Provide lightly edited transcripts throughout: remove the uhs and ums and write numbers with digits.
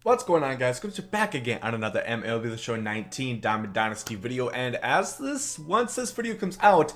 What's going on, guys? Gomes back again on another MLB The Show 19 Diamond Dynasty video, and once this video comes out,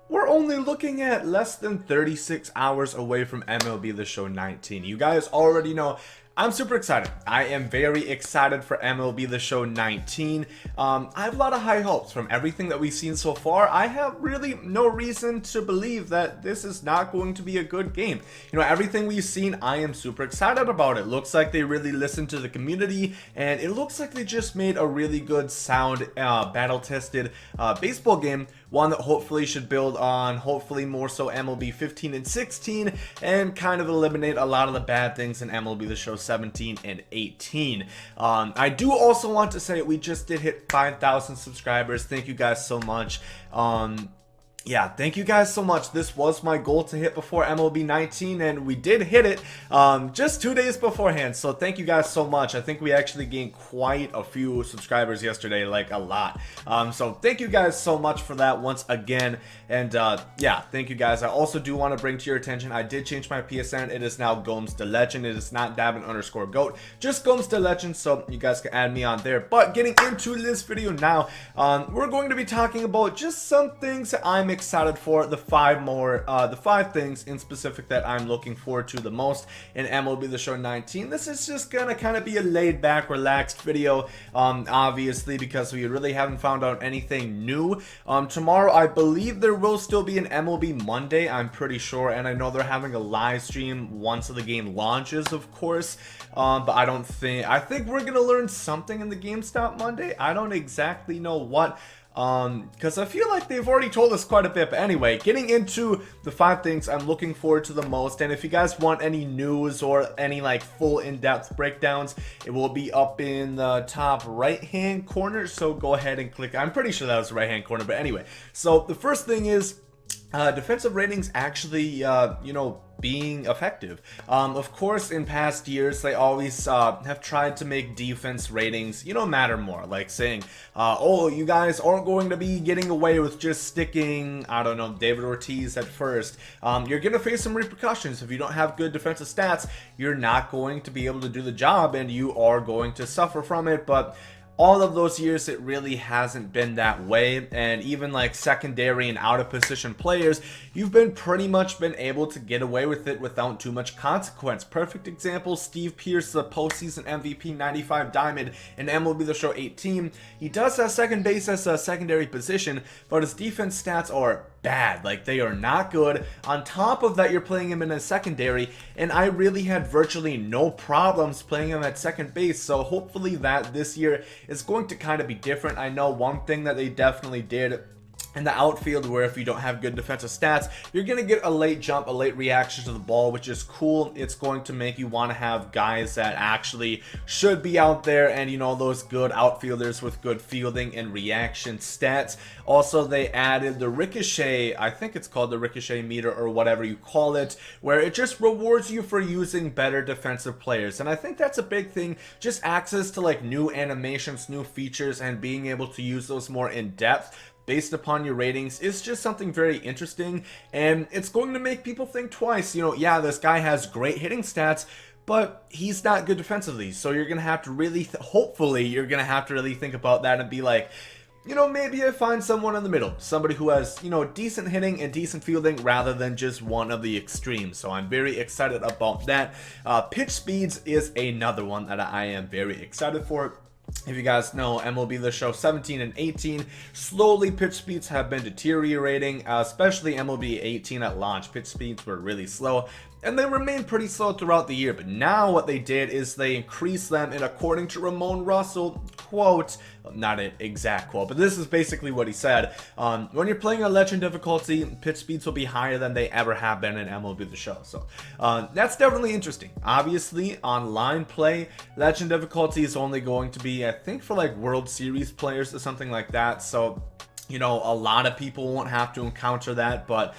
we're only looking at less than 36 hours away from MLB The Show 19. You guys already know I'm super excited. I am very excited for MLB The Show 19. I have a lot of high hopes from everything that we've seen so far. I have really no reason to believe that this is not going to be a good game. You know, everything we've seen, I am super excited about. It looks like they really listened to the community, and it looks like they just made a really good, sound, battle-tested baseball game. One that hopefully should build on, hopefully more so MLB 15 and 16, and kind of eliminate a lot of the bad things in MLB The Show 17 and 18. I do also want to say we just did hit 5,000 subscribers. Thank you guys so much. Yeah, thank you guys so much. This was my goal to hit before MLB 19, and we did hit it just 2 days beforehand. So thank you guys so much. I think we actually gained quite a few subscribers yesterday, like a lot. So thank you guys so much for that once again. And yeah, thank you guys. I also do want to bring to your attention, I did change my PSN. It is now GomesDaLegend. It is not Davin_GOAT, just GomesDaLegend. So you guys can add me on there. But getting into this video now, we're going to be talking about just some things that I'm excited for, the five things in specific that I'm looking forward to the most in MLB The Show 19. This is just gonna kind of be a laid back, relaxed video, obviously, because we really haven't found out anything new. Tomorrow I believe there will still be an MLB Monday, I'm pretty sure, and I know they're having a live stream once the game launches, of course. But I think we're gonna learn something in the GameStop Monday. I don't exactly know what, because I feel like they've already told us quite a bit. But anyway, getting into the 5 things I'm looking forward to the most, and if you guys want any news or any like full in-depth breakdowns, it will be up in the top right hand corner, so go ahead and click. I'm pretty sure that was the right hand corner, but anyway, so the first thing is defensive ratings actually, you know, being effective. Of course, in past years, they always have tried to make defense ratings, you know, matter more. Like saying, oh, you guys aren't going to be getting away with just sticking, I don't know, David Ortiz at first. You're going to face some repercussions. If you don't have good defensive stats, you're not going to be able to do the job, and you are going to suffer from it. But all of those years, it really hasn't been that way, and even like secondary and out of position players, you've pretty much been able to get away with it without too much consequence. Perfect example, Steve Pearce, the postseason MVP 95 Diamond in MLB The Show 18. He does have second base as a secondary position, but his defense stats are bad. Like, they are not good. On top of that, you're playing him in a secondary, and I really had virtually no problems playing him at second base. So hopefully that this year is going to kind of be different. I know one thing that they definitely did in the outfield, where if you don't have good defensive stats, you're going to get a late jump, a late reaction to the ball, which is cool. It's going to make you want to have guys that actually should be out there, and you know, those good outfielders with good fielding and reaction stats. Also, they added the ricochet, I think it's called the ricochet meter or whatever you call it, where it just rewards you for using better defensive players. And I think that's a big thing, just access to like new animations, new features, and being able to use those more in depth based upon your ratings is just something very interesting, and it's going to make people think twice. You know, yeah, this guy has great hitting stats, but he's not good defensively. So you're gonna have to really, hopefully, you're gonna have to really think about that and be like, you know, maybe I find someone in the middle, somebody who has, you know, decent hitting and decent fielding rather than just one of the extremes. So I'm very excited about that. Pitch speeds is another one that I am very excited for. If you guys know, MLB The Show 17 and 18, slowly pitch speeds have been deteriorating, especially MLB 18 at launch. Pitch speeds were really slow, and they remained pretty slow throughout the year. But now what they did is they increased them, and according to Ramon Russell, quote, not an exact quote, but this is basically what he said, when you're playing a legend difficulty, pitch speeds will be higher than they ever have been in MLB The Show. So that's definitely interesting. Obviously, online play, legend difficulty is only going to be, I think, for like World Series players or something like that. So you know, a lot of people won't have to encounter that, but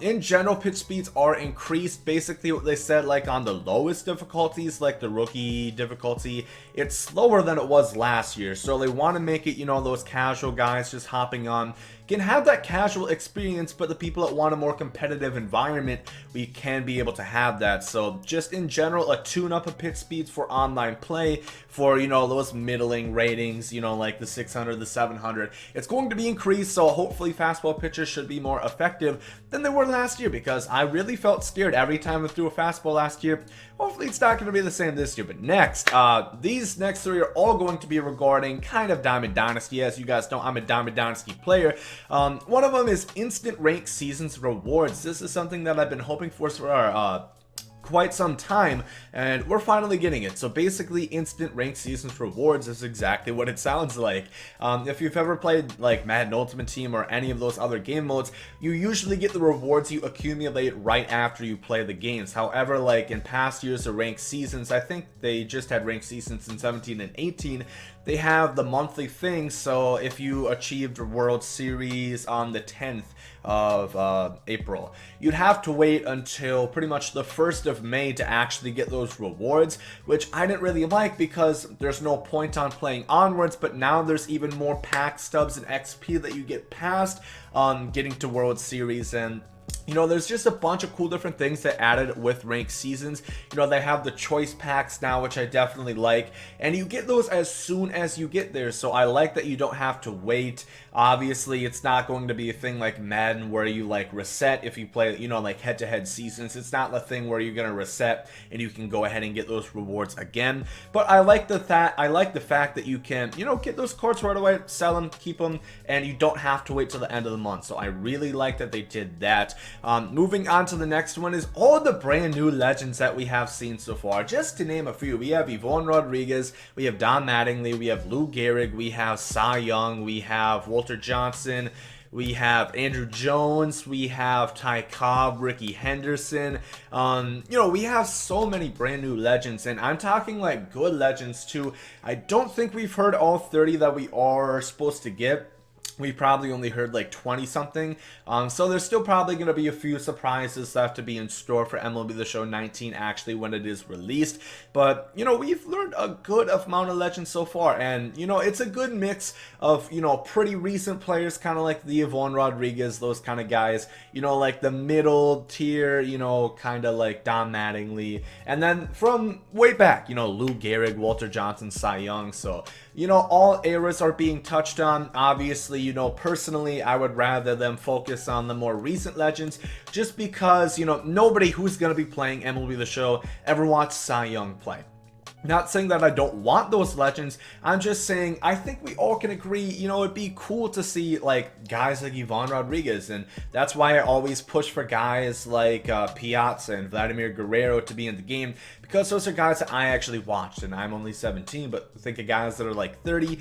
in general, pitch speeds are increased. Basically what they said, like on the lowest difficulties, like the rookie difficulty, it's slower than it was last year. So they want to make it, you know, those casual guys just hopping on, can have that casual experience, but the people that want a more competitive environment, we can be able to have that. So just in general, a tune-up of pitch speeds for online play for, you know, those middling ratings, you know, like the 600, the 700, it's going to be increased. So hopefully fastball pitchers should be more effective than they were last year, because I really felt scared every time I threw a fastball last year. Hopefully it's not going to be the same this year. But next, these next three are all going to be regarding kind of Diamond Dynasty. As you guys know, I'm a Diamond Dynasty player. One of them is instant rank seasons rewards. This is something that I've been hoping for quite some time, and we're finally getting it. So basically, instant rank seasons rewards is exactly what it sounds like. If you've ever played like Madden Ultimate Team or any of those other game modes, you usually get the rewards you accumulate right after you play the games. However, like in past years of ranked seasons, I think they just had ranked seasons in 17 and 18, they have the monthly thing. So if you achieved a World Series on the 10th of April, you'd have to wait until pretty much the 1st of May to actually get those rewards, which I didn't really like because there's no point on playing onwards. But now there's even more pack stubs and XP that you get past getting to World Series. And you know, there's just a bunch of cool different things that added with ranked seasons. You know, they have the choice packs now, which I definitely like, and you get those as soon as you get there. So I like that you don't have to wait. Obviously, it's not going to be a thing like Madden where you like reset if you play, you know, like head-to-head seasons. It's not the thing where you're gonna reset and you can go ahead and get those rewards again. But I like the fact that you can, you know, get those cards right away, sell them, keep them, and you don't have to wait till the end of the month. So I really like that they did that. Moving on to the next one is all the brand new legends that we have seen so far. Just to name a few, we have Ivan Rodriguez, we have Don Mattingly, we have Lou Gehrig, we have Cy Young, we have Walter Johnson, we have Andrew Jones, we have Ty Cobb, Ricky Henderson. You know, we have so many brand new legends, and I'm talking like good legends too. I don't think we've heard all 30 that we are supposed to get. We probably only heard like 20 something. So there's still probably going to be a few surprises left to be in store for MLB The Show 19 actually when it is released. But, you know, we've learned a good amount of legends so far. And, you know, it's a good mix of, you know, pretty recent players, kind of like the Ivan Rodriguez, those kind of guys. You know, like the middle tier, you know, kind of like Don Mattingly. And then from way back, you know, Lou Gehrig, Walter Johnson, Cy Young. So, you know, all eras are being touched on. Obviously, you know, personally, I would rather them focus on the more recent legends, just because, you know, nobody who's going to be playing MLB The Show ever watched Cy Young play. Not saying that I don't want those legends, I'm just saying I think we all can agree, you know, it'd be cool to see like guys like Ivan Rodriguez, and that's why I always push for guys like Piazza and Vladimir Guerrero to be in the game, because those are guys that I actually watched, and I'm only 17, but think of guys that are like 30.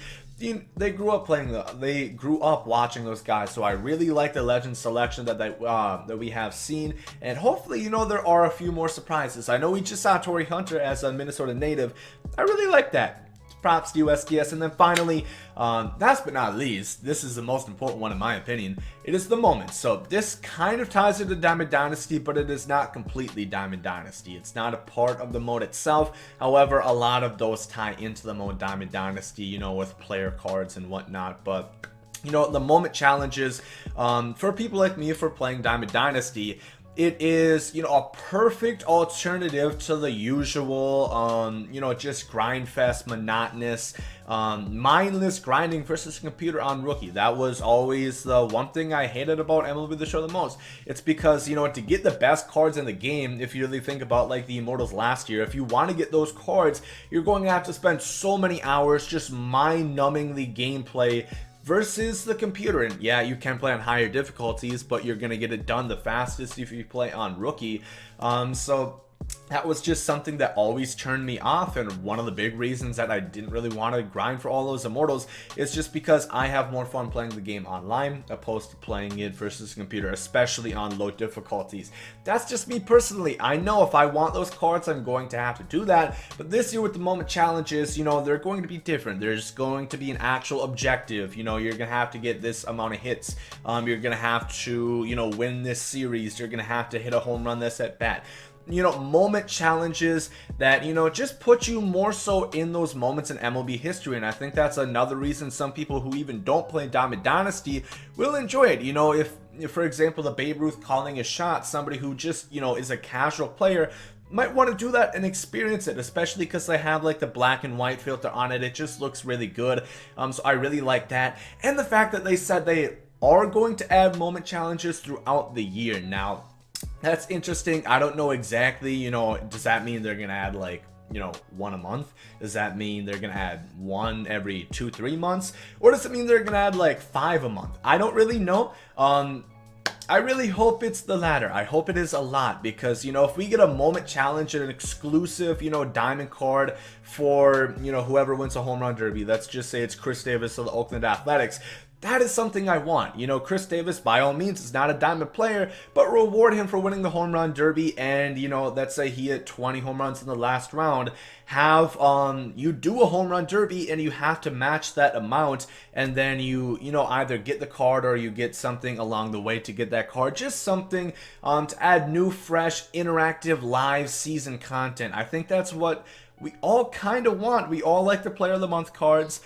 They grew up watching those guys. So I really like the legend selection that we have seen, and hopefully, you know, there are a few more surprises. I know we just saw Torrey Hunter as a Minnesota native. I really like that. Props to USDS. And then finally, last but not least, this is the most important one in my opinion. It is the moment. So this kind of ties into Diamond Dynasty, but it is not completely Diamond Dynasty. It's not a part of the mode itself. However, a lot of those tie into the mode Diamond Dynasty, you know, with player cards and whatnot. But, you know, the moment challenges, for people like me, for playing Diamond Dynasty, it is, you know, a perfect alternative to the usual, you know, just grind fest, monotonous, mindless grinding versus computer on rookie. That was always the one thing I hated about MLB The Show the most. It's because, you know, to get the best cards in the game, if you really think about like the Immortals last year, if you want to get those cards, you're going to have to spend so many hours just mind-numbingly gameplay versus the computer. And yeah, you can play on higher difficulties, but you're gonna get it done the fastest if you play on rookie. So that was just something that always turned me off, and one of the big reasons that I didn't really want to grind for all those Immortals is just because I have more fun playing the game online opposed to playing it versus computer, especially on low difficulties. That's just me personally. I know if I want those cards, I'm going to have to do that, but this year with the moment challenges, you know, they're going to be different. There's going to be an actual objective. You know, you're gonna have to get this amount of hits, you're gonna have to, you know, win this series, you're gonna have to hit a home run this at bat. moment challenges that, just put you more so in those moments in MLB history. And I think that's another reason some people who even don't play Diamond Dynasty will enjoy it. If for example, the Babe Ruth calling a shot, somebody who just, is a casual player might want to do that and experience it, especially because they have like the black and white filter on it. It just looks really good. So I really like that. And the fact that they said they are going to add moment challenges throughout the year. Now, that's interesting. I don't know exactly, does that mean they're going to add like, one a month? Does that mean they're gonna add one every 2-3 months? Or does it mean they're gonna add like 5 a month? I don't really know. I really hope it's the latter. I hope it is a lot, because if we get a moment challenge and an exclusive diamond card for whoever wins a home run derby, let's just say it's Chris Davis of the Oakland Athletics, that is something I want. Chris Davis, by all means, is not a diamond player, but reward him for winning the home run derby. And, let's say he hit 20 home runs in the last round. Have, you do a home run derby and you have to match that amount. And then you either get the card or you get something along the way to get that card. Just something, to add new, fresh, interactive, live season content. I think that's what we all kind of want. We all like the Player of the Month cards.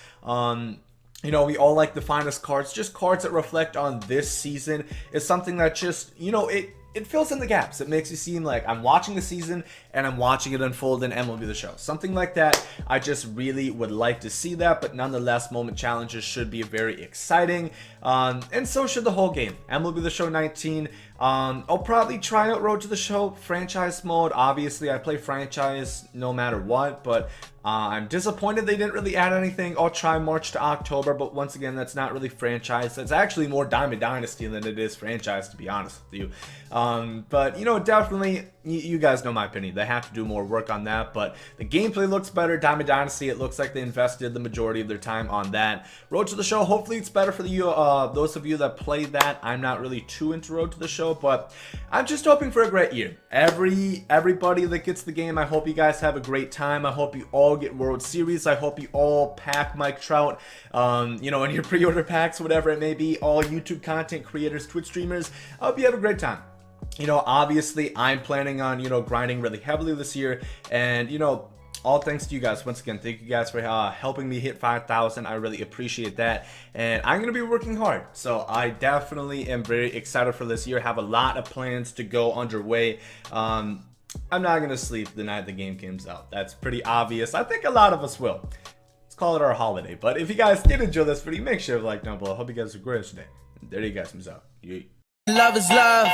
We all like the finest cards. Just cards that reflect on this season is something that just, it fills in the gaps. It makes you seem like I'm watching the season and I'm watching it unfold in MLB The Show. Something like that. I just really would like to see that, but nonetheless, moment challenges should be very exciting. And so should the whole game. MLB The Show 19. I'll probably try out Road to the Show franchise mode. Obviously, I play franchise no matter what, but I'm disappointed they didn't really add anything. I'll try March to October, but once again, that's not really franchise. That's actually more Diamond Dynasty than it is franchise, to be honest with you. But, definitely, you guys know my opinion. They have to do more work on that, but the gameplay looks better. Diamond Dynasty, it looks like they invested the majority of their time on that. Road to the Show, hopefully it's better for those of you that play that. I'm not really too into Road to the Show, but I'm just hoping for a great year. Everybody that gets the game, I hope you guys have a great time. I hope you all get World Series. I hope you all pack Mike Trout, in your pre-order packs, whatever it may be. All YouTube content creators, Twitch streamers, I hope you have a great time. Obviously, I'm planning on, grinding really heavily this year, and, all thanks to you guys. Once again, thank you guys for helping me hit 5,000. I really appreciate that. And I'm going to be working hard. So I definitely am very excited for this year. Have a lot of plans to go underway. I'm not going to sleep the night the game comes out. That's pretty obvious. I think a lot of us will. Let's call it our holiday. But if you guys did enjoy this video, make sure to like down below. Hope you guys have a great today. There you guys, out. Love is love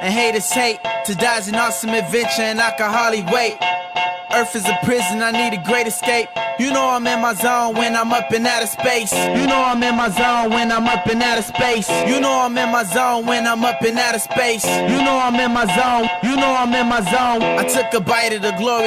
and hate is hate. To die is an awesome adventure and I can hardly wait. Earth is a prison, I need a great escape. You know I'm in my zone when I'm up in outer space. You know I'm in my zone when I'm up in outer space. You know I'm in my zone when I'm up in outer space. You know I'm in my zone. You know I'm in my zone. I took a bite of the glory.